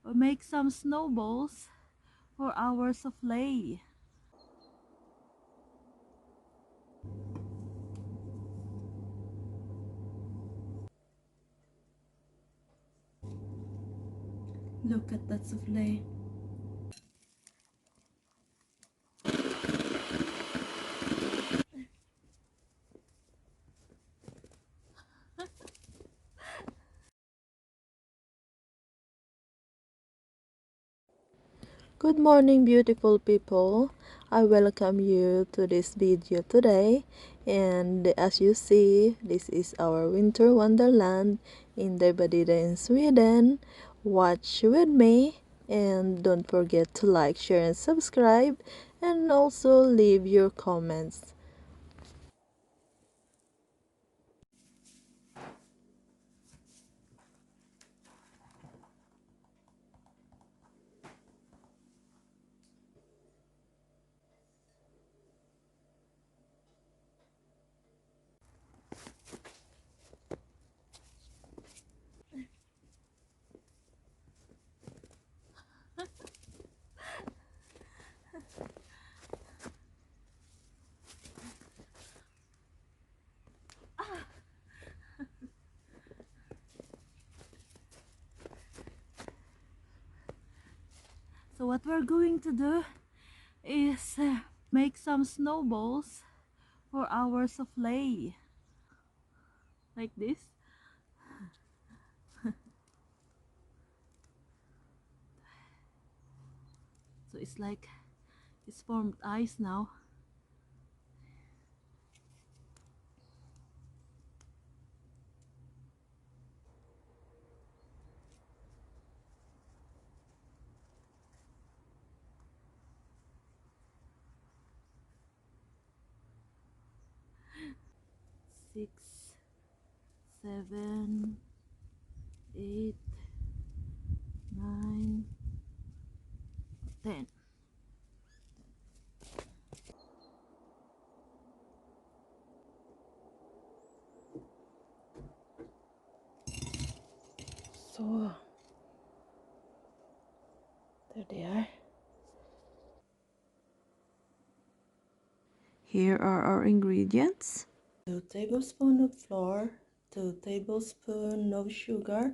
We'll make some snowballs for our souffle. Look at that souffle. Good morning, beautiful people. I welcome you to this video today, and as you see, this is our winter wonderland in Inday in Sweden. Watch with me, and don't forget to like, share and subscribe, and also leave your comments. So what we're going to do is make some snowballs for our souffle, like this. So it's like it's formed ice now. Six, 7, 8, 9, 10. So there they are. Here are our ingredients: 2 tablespoons of flour, 2 tablespoons of sugar,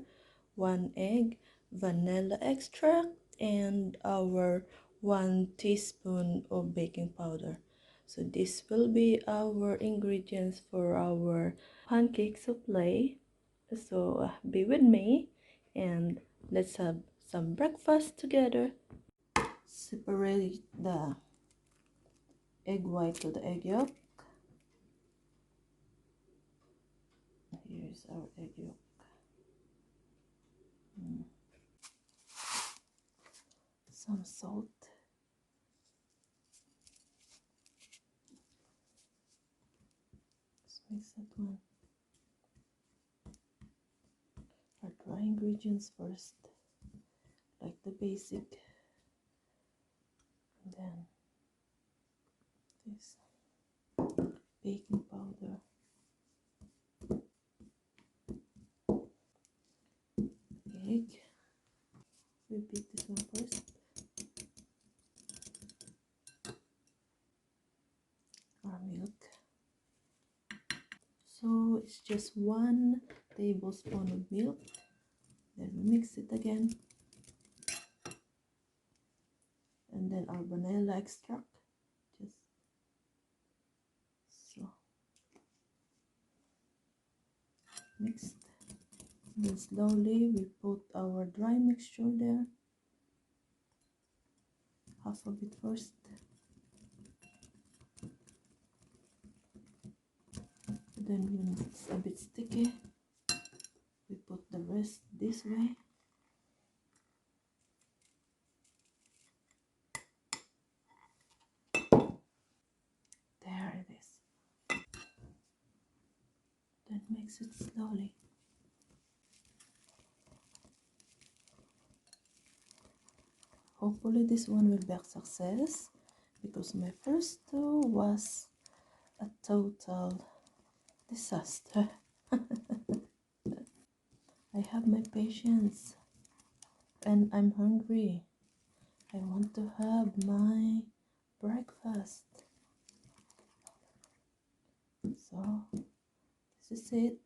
1 egg, vanilla extract, and our 1 teaspoon of baking powder. So this will be our ingredients for our pancake souffle. So be with me and let's have some breakfast together. Separate the egg white to the egg yolk. Here's our egg yolk. Some salt. Let's mix that one. Our dry ingredients first, like the basic. And then this baking powder. Egg. We beat this one first. Our milk. So it's just 1 tablespoon of milk. Then we mix it again. And then our vanilla extract. Just so mixed. Then slowly we put our dry mixture there. Half of it first. Then when it's a bit sticky, we put the rest this way. There it is. Then mix it slowly. Hopefully this one will be a success, because my first two was a total disaster. I have my patience. and I'm hungry. I want to have my breakfast. So this is it.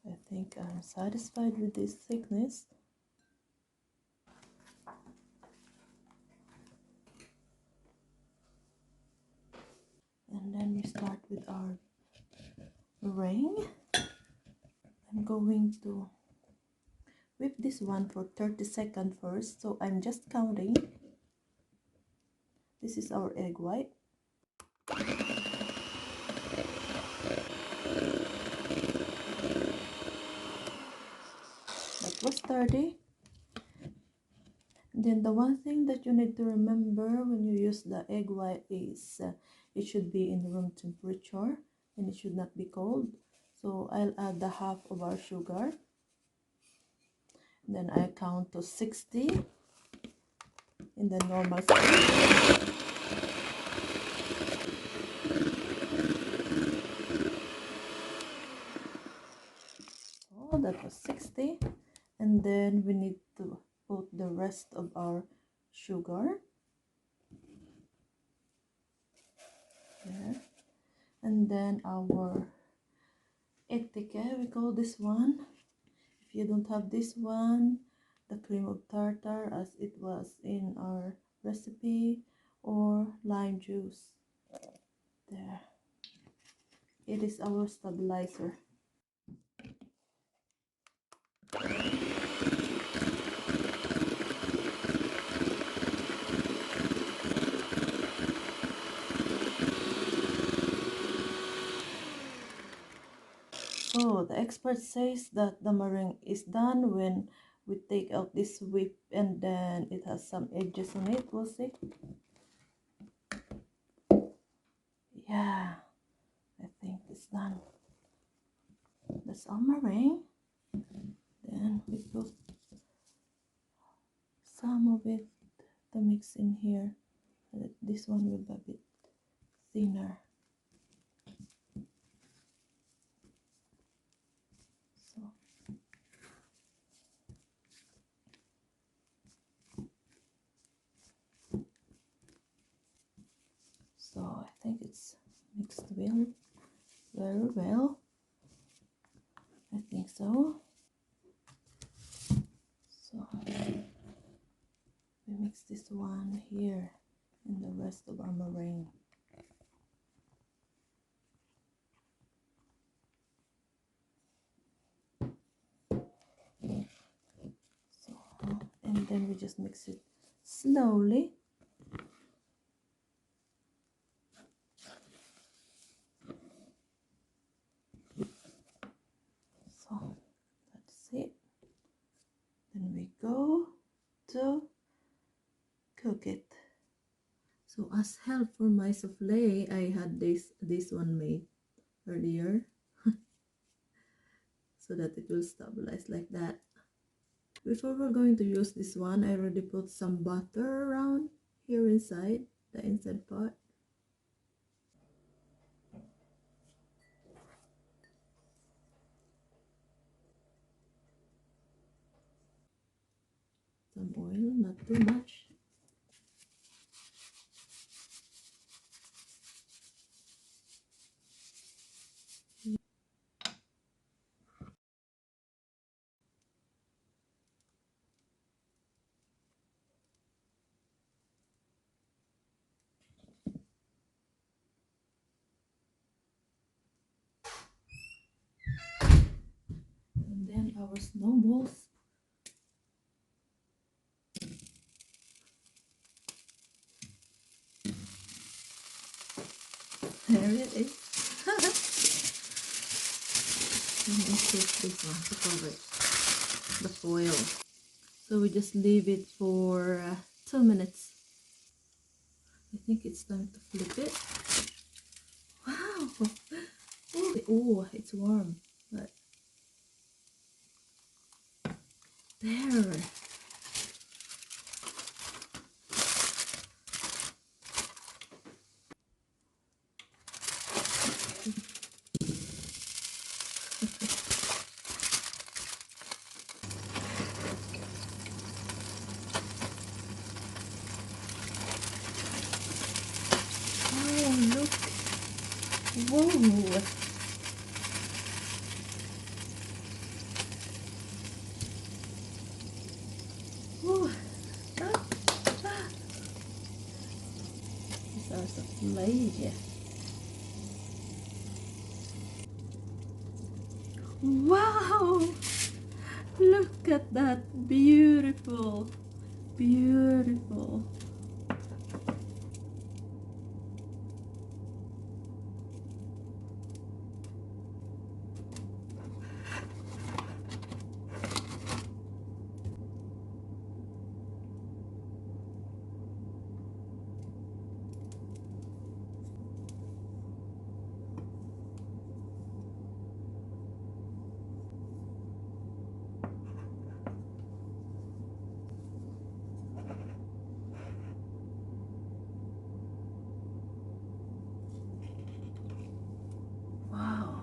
I think I'm satisfied with this thickness. And then we start with our meringue. I'm going to whip this one for 30 seconds first. So I'm just counting. This is our egg white. That was 30. Then the one thing that you need to remember when you use the egg white is it should be in room temperature and it should not be cold. So I'll add the half of our sugar. Then I count to 60 in the normal speed. So that was 60. And then we need to put the rest of our sugar there. And then our attika, we call this one. If you don't have this one, the cream of tartar as it was in our recipe, or lime juice. There. It is our stabilizer. So the expert says that the meringue is done when we take out this whip and then it has some edges on it. We'll see. Yeah, I think it's done. That's our meringue. Then we put some of it to mix in here. This one will be a bit thinner. So I think it's mixed well, very well. I think so. So we mix this one here and the rest of our meringue. So, and then we just mix it slowly. So that's it. Then we go to cook it. So as help for my souffle, I had this one made earlier so that it will stabilize like that. Before we're going to use this one, I already put some butter around here inside the inside part. Some oil, not too much. And then our snowballs. There it is. Let me take this one to cover it, the foil. So we just leave it for 2 minutes. I think it's time to flip it. Wow! Oh, it's warm. But there. Whoa! Whoa. Ah. Ah. These are soufflé. Wow! Look at that! Beautiful! Beautiful! Wow!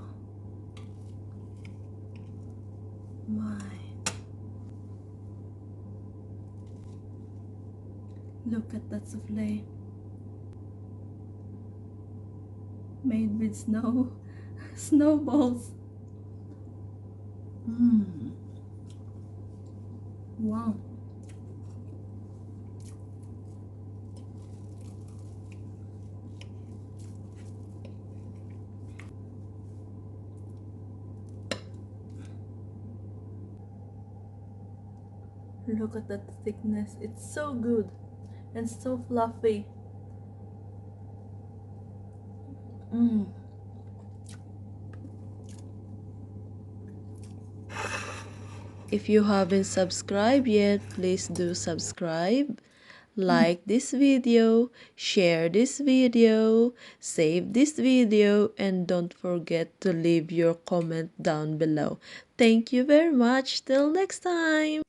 My! Look at that soufflé made with snowballs. Wow. Look at that thickness. It's so good and so fluffy. If you haven't subscribed yet, please do subscribe. Like this video, share this video, save this video, and don't forget to leave your comment down below. Thank you very much. Till next time.